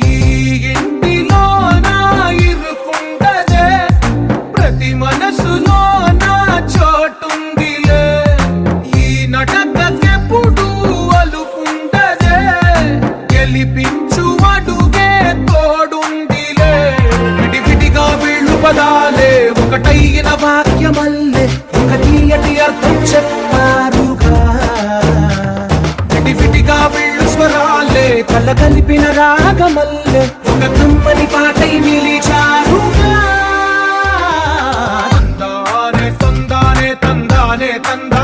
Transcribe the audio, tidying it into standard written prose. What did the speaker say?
ఈ ఇంటిలోన ఇరుకుండదే ప్రతి మనసులోన చోటుందిలే ఈ నటకెప్పుడు అలుకుండదే గెలిపించు అడుగే తోడుందిలే విడివిడిగా వీళ్ళు పదాలే ఒకటైన వాక్యమల్లే ఒక తీయటి అర్థం చెప్పారుగా విడివిడిగా వీళ్ళు స్వరాలే కల కలిపిన రాగమల్లే ఒక కమ్మని పాటై నిలిచారుగా తందానే తందానే తందానే తందానే